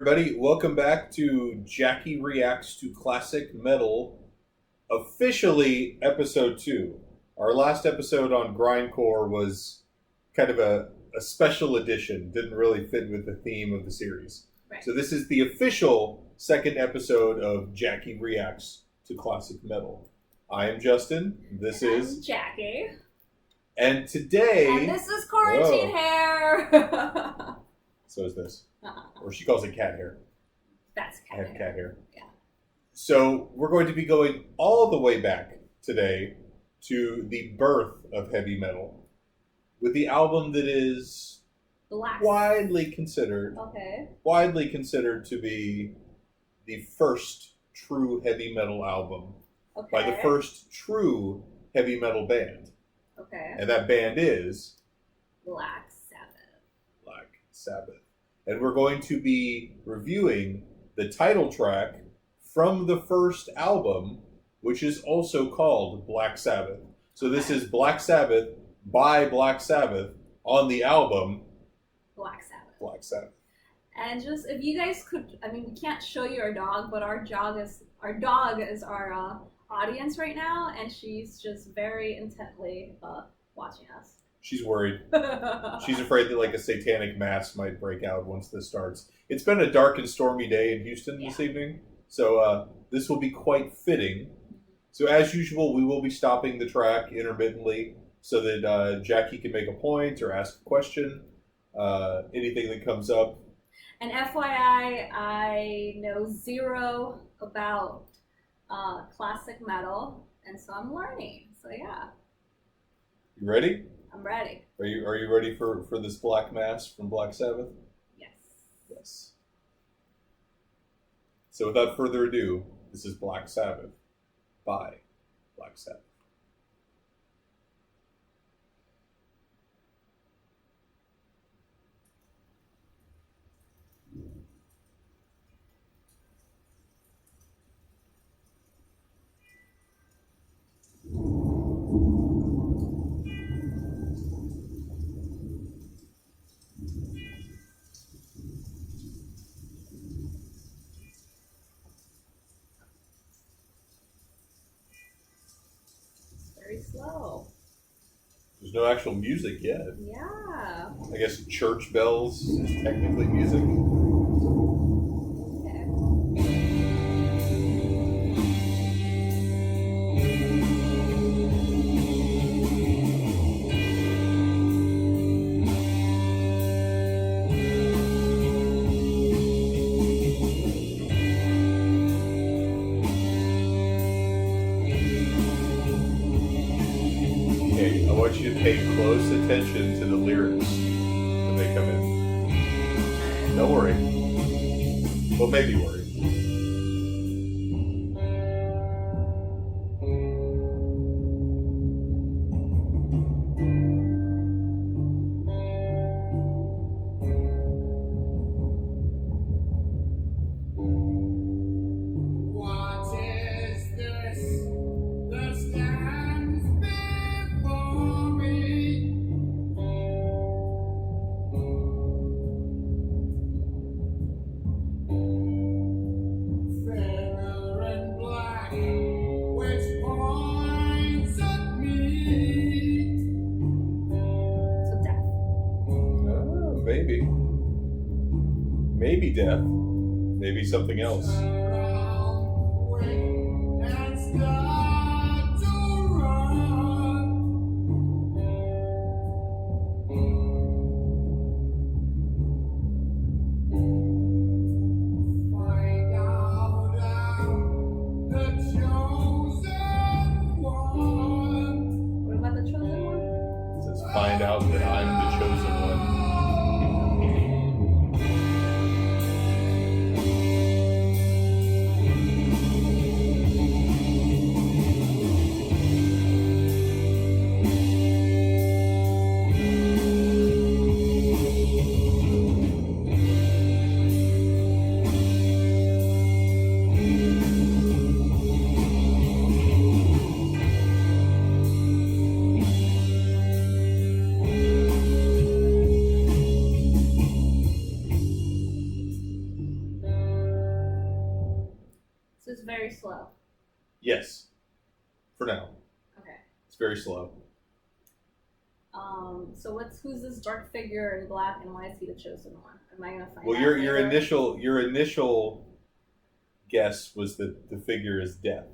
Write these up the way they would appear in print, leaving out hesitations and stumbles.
Everybody, welcome back to Jackie Reacts to Classic Metal, officially episode 2. Our last episode on Grindcore was kind of a special edition, didn't really fit with the theme of the series. Right. So this is the official second episode of Jackie Reacts to Classic Metal. I am Justin, this is Jackie. And today... And this is quarantine hair! So is this. Or she calls it cat hair. That's cat I have hair. cat hair. Yeah. So we're going to be going all the way back today to the birth of heavy metal with the album that is Black. widely considered to be the first true heavy metal album by the first true heavy metal band. Okay. And that band is Black Sabbath. Black Sabbath. And we're going to be reviewing the title track from the first album, which is also called Black Sabbath. So this is Black Sabbath by Black Sabbath on the album Black Sabbath. Black Sabbath. And just, if you guys could, I mean, we can't show you our dog, but our dog is our audience right now, and she's just very intently watching us. She's worried. She's afraid that like a satanic mass might break out once this starts. It's been a dark and stormy day in Houston this evening, so this will be quite fitting. So as usual, we will be stopping the track intermittently so that Jackie can make a point or ask a question, anything that comes up. And FYI, I know zero about classic metal, and so I'm learning. So yeah. You ready? I'm ready. Are you ready for this Black Mass from Black Sabbath? Yes. Yes. So without further ado, this is Black Sabbath by Black Sabbath. Very slow. There's no actual music yet. Yeah. I guess church bells is technically music. Okay. Okay, I want you to pay close attention to the lyrics when they come in. Don't worry. Well, maybe worry. So death. Maybe. Maybe death. Maybe something else. What about the chosen one? It says, find out that I'm the chosen one. very slow. Yes. For now. Okay. It's very slow. So who's this dark figure in black, and why is he the chosen one? Am I gonna find Well, out your later? initial guess was that the figure is death.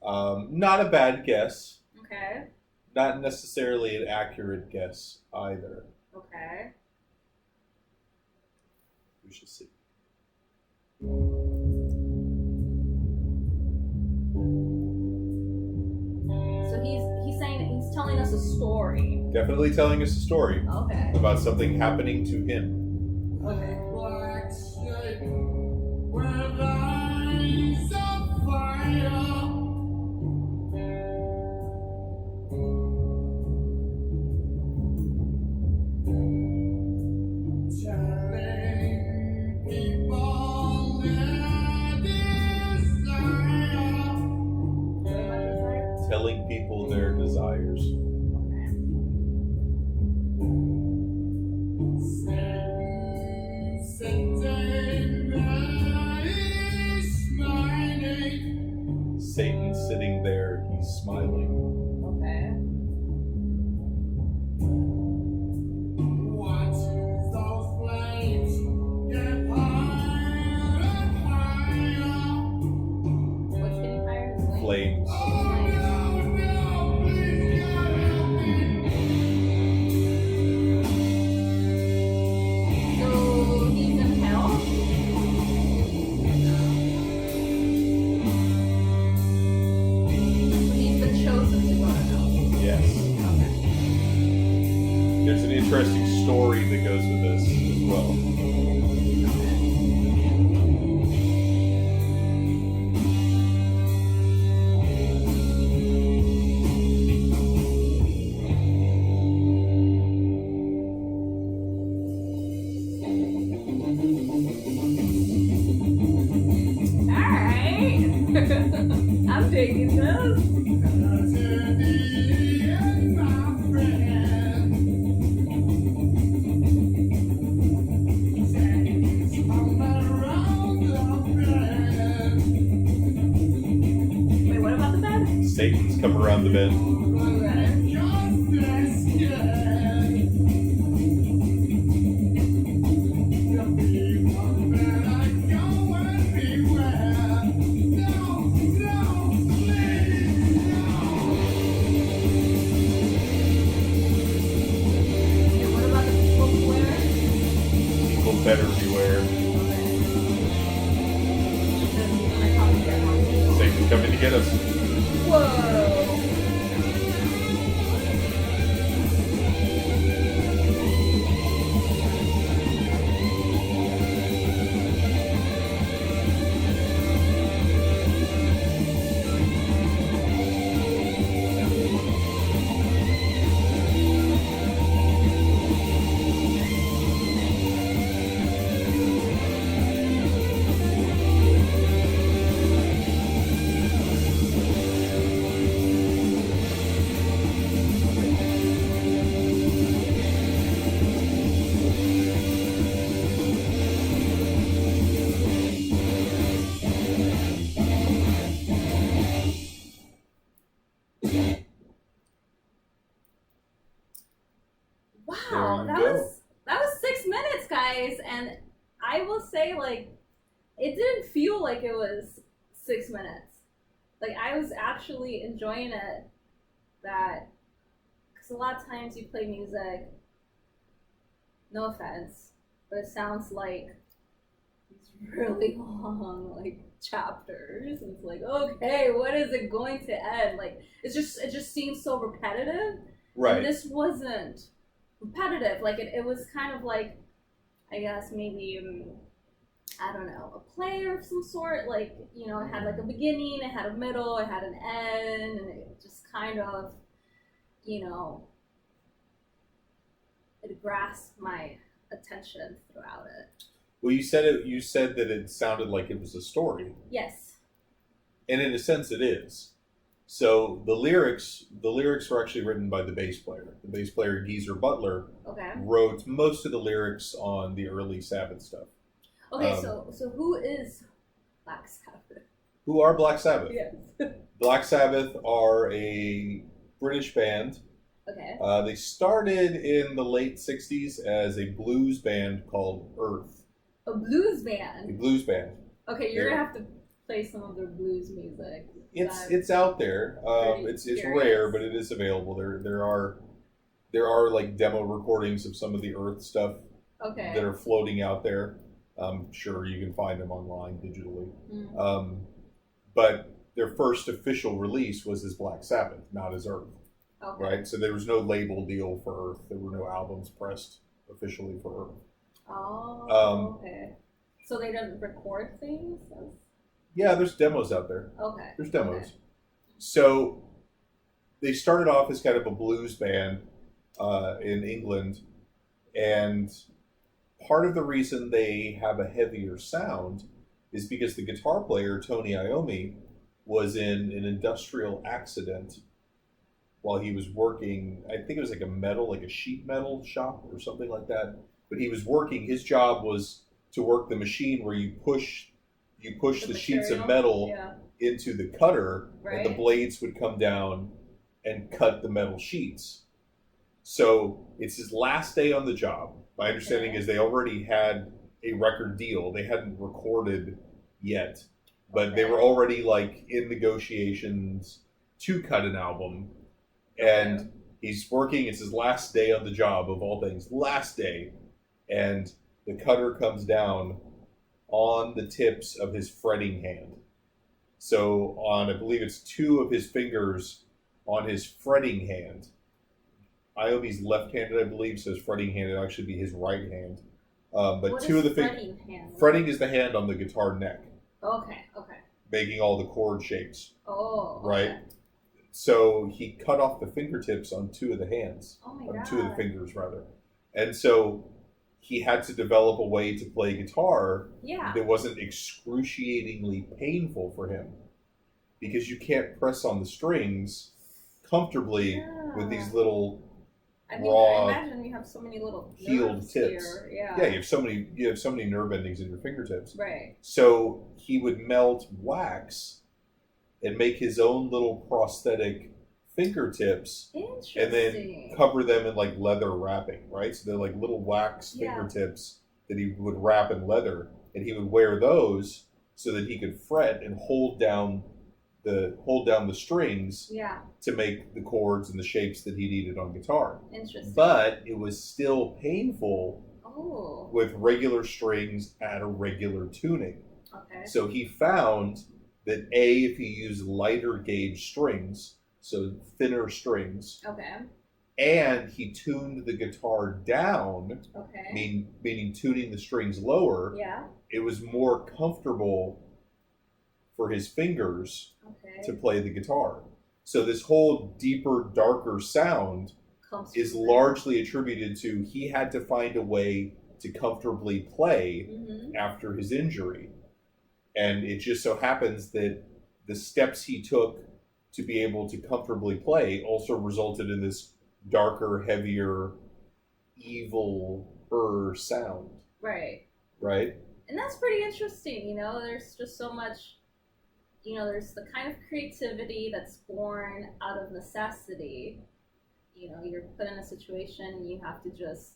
Not a bad guess. Okay. Not necessarily an accurate guess either. Okay. We shall see. So he's saying that he's telling us a story. Definitely telling us a story Okay. about something happening to him. Okay. Black shape with eyes of fire. Telling people their desire. Very much desire. Telling people their desires. Okay. Satan sitting there, he's smiling. Okay. Watching those flames get higher and higher. What's getting higher? His Flames. Oh no, no, please God help me. So he's in hell. So he's been chosen to go to hell. Yes. Okay. There's an interesting story that goes with this as well. Alright. I'm digging this. To the end, my friend. Satan's come around the bend. Wait, what about the bed? Satan's come around the bend. Okay. Just this scared. The people better go and beware. No, no, please, no. And what about the people who wear it? People better beware. Satan's coming to get us. Whoa! Wow, There you go. that was 6 minutes, guys, and I will say, like, it didn't feel like it was 6 minutes. Like, I was actually enjoying it. That, because a lot of times you play music, no offense, but it sounds like these really long, like, chapters. And it's like, okay, what is it going to end? Like, it just seems so repetitive. Right. And this wasn't repetitive. Like, it was kind of like, I guess maybe, I don't know, a play of some sort. Like, you know, it had like a beginning, it had a middle, it had an end, and it just kind of, you know, it grasped my attention throughout it. Well, you said that it sounded like it was a story. Yes. And in a sense it is. So the lyrics were actually written by the bass player. The bass player Geezer Butler Okay. wrote most of the lyrics on the early Sabbath stuff. Okay, so who is Black Sabbath? Who are Black Sabbath? Yes. Black Sabbath are a British band. Okay. They started in the late 60s as a blues band called Earth. A blues A band. blues band. Okay, you're gonna have to play some of their blues music. It's out there. It's curious. rare, but it is available. There are like demo recordings of some of the Earth stuff Okay. that are floating out there. I'm sure you can find them online digitally. Mm. But their first official release was as Black Sabbath, not as Earth. Okay. Right? So there was no label deal for Earth. There were no albums pressed officially for Earth. Oh, okay. So they didn't record things? Yeah, there's demos out there. Okay. There's demos. Okay. So they started off as kind of a blues band in England, and part of the reason they have a heavier sound is because the guitar player, Tony Iommi, was in an industrial accident while he was working. I think it was like a sheet metal shop or something like that. But he was working, his job was to work the machine where you push the sheets of metal into the cutter, and the blades would come down and cut the metal sheets. So it's his last day on the job. My understanding is they already had a record deal. They hadn't recorded yet, but they were already like in negotiations to cut an album. And he's working, it's his last day on the job, of all things, last day. And the cutter comes down on the tips of his fretting hand. So on, I believe it's two of his fingers on his fretting hand. Iommi's left-handed, I believe, so his fretting hand would actually be his right hand. But what two of the fretting fretting is the hand on the guitar neck. Okay. Making all the chord shapes. Oh. Okay. Right? So he cut off the fingertips on two of the hands. Oh my God. Two of the fingers, rather. And so he had to develop a way to play guitar that wasn't excruciatingly painful for him. Because you can't press on the strings comfortably with these little raw, I imagine you have so many little healed nerves tips. Here. Yeah. Yeah, you have so many nerve endings in your fingertips. Right. So he would melt wax and make his own little prosthetic fingertips, and then cover them in like leather wrapping, right? So they're like little wax fingertips that he would wrap in leather, and he would wear those so that he could fret and hold down the strings to make the chords and the shapes that he needed on guitar. Interesting. But it was still painful with regular strings at a regular tuning. Okay. So he found that if he used lighter gauge strings, so thinner strings, and he tuned the guitar down, meaning tuning the strings lower, it was more comfortable for his fingers to play the guitar. So this whole deeper, darker sound is largely attributed to he had to find a way to comfortably play after his injury. And it just so happens that the steps he took to be able to comfortably play also resulted in this darker, heavier, evil-er sound. Right. Right? And that's pretty interesting, there's just so much, there's the kind of creativity that's born out of necessity. You're put in a situation and you have to just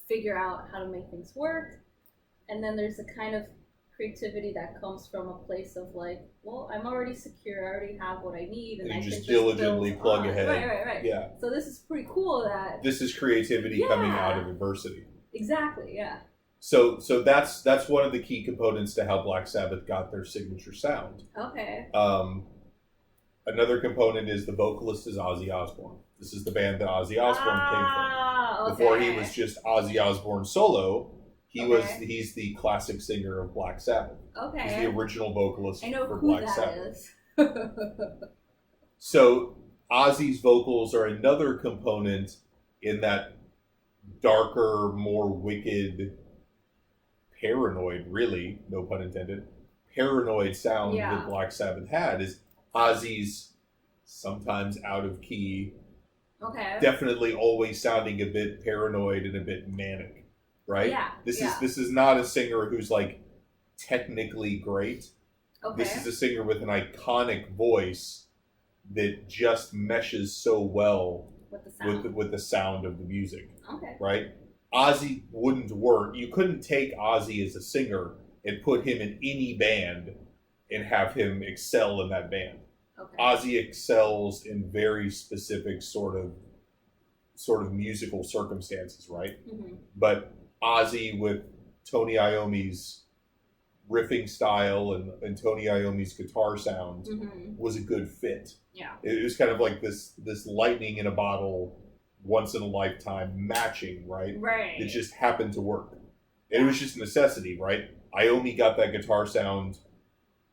figure out how to make things work. And then there's a kind of creativity that comes from a place of like, well, I'm already secure, I already have what I need, and I just can diligently just plug ahead. Right. Yeah. So this is pretty cool that this is creativity coming out of adversity. Exactly, yeah. So that's one of the key components to how Black Sabbath got their signature sound. Okay. Another component is the vocalist is Ozzy Osbourne. This is the band that Ozzy Osbourne came from. Before he was just Ozzy Osbourne solo, he's the classic singer of Black Sabbath. Okay. He's the original vocalist for who Black that Sabbath. Is. So Ozzy's vocals are another component in that darker, more wicked, paranoid, really, no pun intended, paranoid sound that Black Sabbath had. Is Ozzy's sometimes out of key, definitely always sounding a bit paranoid and a bit manic, right? Yeah. This is not a singer who's like technically great. Okay. This is a singer with an iconic voice that just meshes so well With the sound. with the sound of the music, Okay. right? Ozzy wouldn't work. You couldn't take Ozzy as a singer and put him in any band and have him excel in that band. Okay. Ozzy excels in very specific sort of musical circumstances, right? Mm-hmm. But Ozzy with Tony Iommi's riffing style and Tony Iommi's guitar sound Mm-hmm. was a good fit. Yeah. It was kind of like this lightning in a bottle, once in a lifetime matching, right? Right. It just happened to work. And it was just necessity, right? Iommi got that guitar sound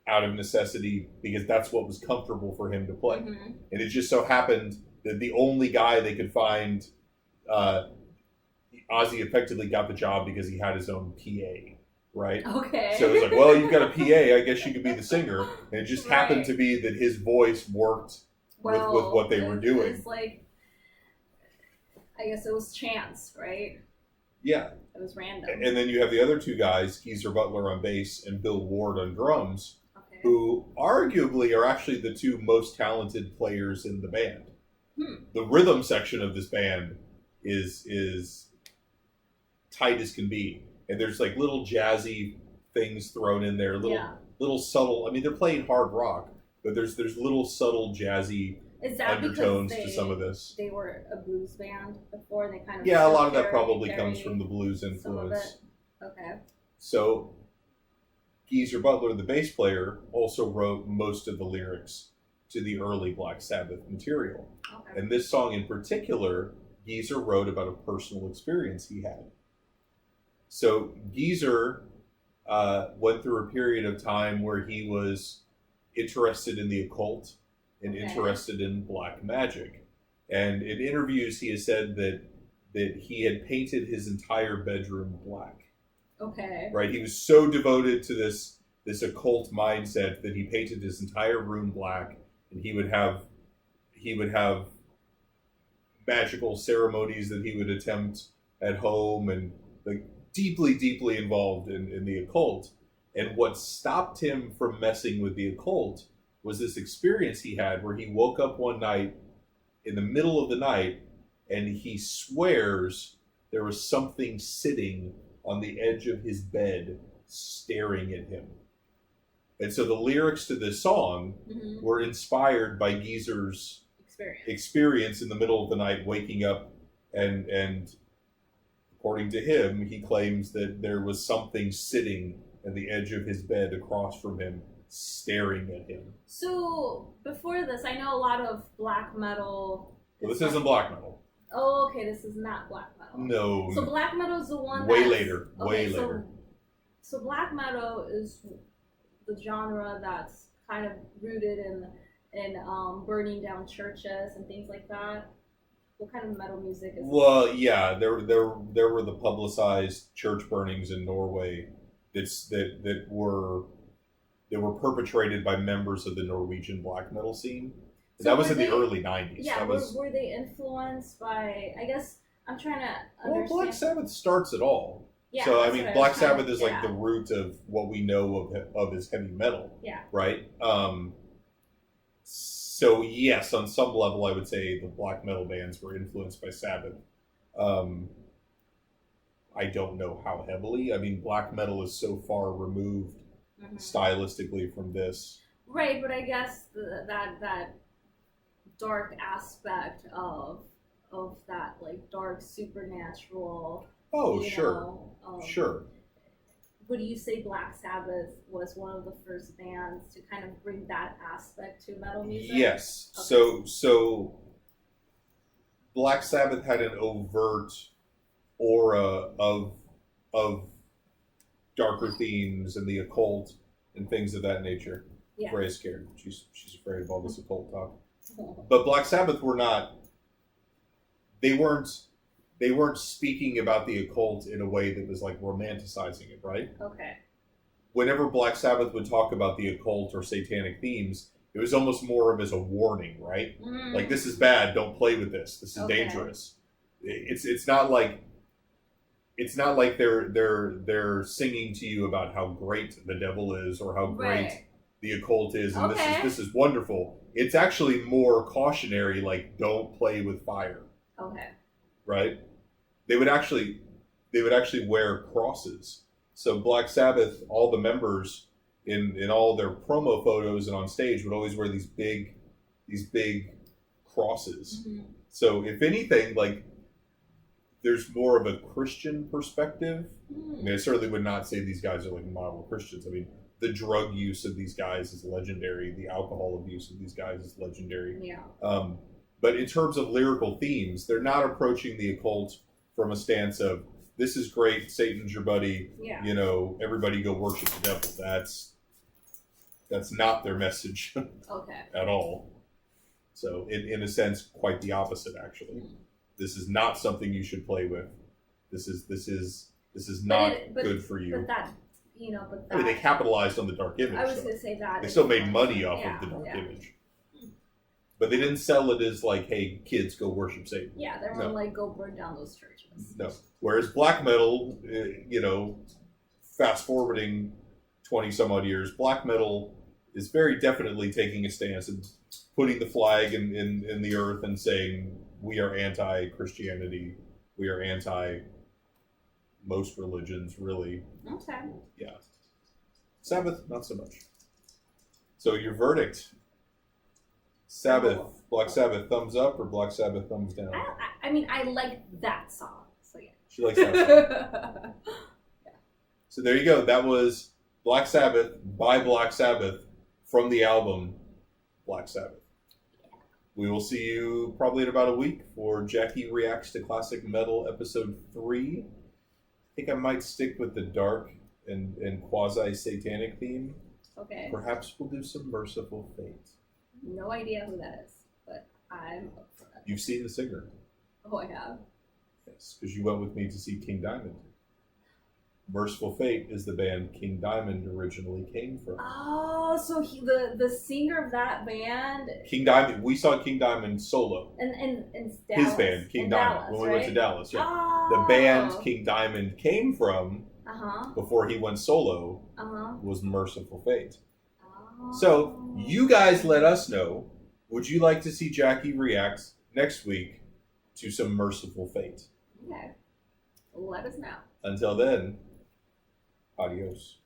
out of necessity because that's what was comfortable for him to play. Mm-hmm. And it just so happened that the only guy they could find, Ozzy effectively got the job because he had his own PA, right? Okay. So it's like, well, you've got a PA, I guess you could be the singer. And it just happened Right. to be that his voice worked with what they were doing. It's like, I guess it was chance, right? Yeah. It was random. And then you have the other two guys, Geezer Butler on bass and Bill Ward on drums, Okay. who arguably are actually the two most talented players in the band. The rhythm section of this band is tight as can be. And there's like little jazzy things thrown in there, little subtle. I mean, they're playing hard rock, but there's little subtle jazzy Is that undertones because to some of this. they were a blues band before? They kind of Yeah, a lot of that carry- probably carry comes from the blues some of influence. it? Okay. So, Geezer Butler, the bass player, also wrote most of the lyrics to the early Black Sabbath material. Okay. And this song in particular, Geezer wrote about a personal experience he had. So, Geezer went through a period of time where he was interested in the occult and Okay. interested in black magic. And in interviews, he has said that he had painted his entire bedroom black. Okay. Right, he was so devoted to this occult mindset that he painted his entire room black, and he would have magical ceremonies that he would attempt at home, and like deeply involved in the occult. And what stopped him from messing with the occult was this experience he had where he woke up one night in the middle of the night and he swears there was something sitting on the edge of his bed staring at him. And so the lyrics to this song Mm-hmm. were inspired by Geezer's experience in the middle of the night, waking up, and according to him, he claims that there was something sitting at the edge of his bed across from him, staring at him. So before this, I know a lot of black metal. Well, this isn't black metal. Oh, okay. This is not black metal. No. So black metal is the one Way that's, later. Way later. So black metal is the genre that's kind of rooted in burning down churches and things like that. What kind of metal music is? Well, yeah, there were the publicized church burnings in Norway that were perpetrated by members of the Norwegian black metal scene. So that was were in the they- early 90s. Yeah, that was, were they influenced by? I guess I'm trying to well, understand. Black Sabbath starts it all. Yeah, So I that's mean, what Black was trying Sabbath to is get like the at. root of what we know of his heavy metal. Yeah. Right. So yes, on some level, I would say the black metal bands were influenced by Sabbath. I don't know how heavily. I mean, black metal is so far removed Mhm. stylistically from this. Right, but I guess that dark aspect of that like dark supernatural. Oh, you sure, know, sure. Would you say Black Sabbath was one of the first bands to kind of bring that aspect to metal music? Yes. Okay. So Black Sabbath had an overt aura of darker themes and the occult and things of that nature. Yeah. Ray's scared. She's afraid of all this occult talk. But Black Sabbath they weren't speaking about the occult in a way that was like romanticizing it, right? Okay. Whenever Black Sabbath would talk about the occult or satanic themes, it was almost more of as a warning, right? Like, this is bad, don't play with this. This is Okay. dangerous. It's not like they're singing to you about how great the devil is or how great Right. the occult is, and Okay. this is wonderful. It's actually more cautionary, like don't play with fire, Okay. right? They would actually wear crosses. So Black Sabbath, all the members in all their promo photos and on stage would always wear these big crosses. Mm-hmm. So if anything, like there's more of a Christian perspective. I mean, I certainly would not say these guys are like model Christians. I mean, the drug use of these guys is legendary. The alcohol abuse of these guys is legendary. Yeah. But in terms of lyrical themes, they're not approaching the occult from a stance of this is great, Satan's your buddy. Yeah. You know, everybody go worship the devil. That's not their message Okay. at all. So, in a sense, quite the opposite. Actually, this is not something you should play with. This is not good for you. But that, but that. I mean, they capitalized on the dark image. I was though. going to say that. They still made money off of the dark image. But they didn't sell it as like, hey, kids, go worship Satan. Yeah, they weren't like, go burn down those churches. No. Whereas black metal, fast forwarding 20 some odd years, black metal is very definitely taking a stance and putting the flag in the earth and saying, we are anti-Christianity. We are anti most religions, really. Okay. Yeah. Sabbath, not so much. So your verdict. Sabbath, Black Sabbath, thumbs up or Black Sabbath, thumbs down? I mean, I like that song. So yeah. She likes that song. Yeah. So there you go. That was Black Sabbath by Black Sabbath from the album Black Sabbath. Yeah. We will see you probably in about a week for Jackie Reacts to Classic Metal episode 3. I think I might stick with the dark and quasi-satanic theme. Okay. Perhaps we'll do some Merciful Fate. No idea who that is, but I'm up for that. You've seen the singer. Oh, I have. Yes, because you went with me to see King Diamond. Merciful Fate is the band King Diamond originally came from. Oh, so the singer of that band. King Diamond. We saw King Diamond solo. In His Dallas. band, King In Diamond, Dallas, when we right? went to Dallas. Yeah. Oh. The band King Diamond came from Uh-huh. before he went solo Uh-huh. was Merciful Fate. Oh. So you guys let us know. Would you like to see Jackie react next week to some Merciful Fate? Okay. Let us know. Until then, adios.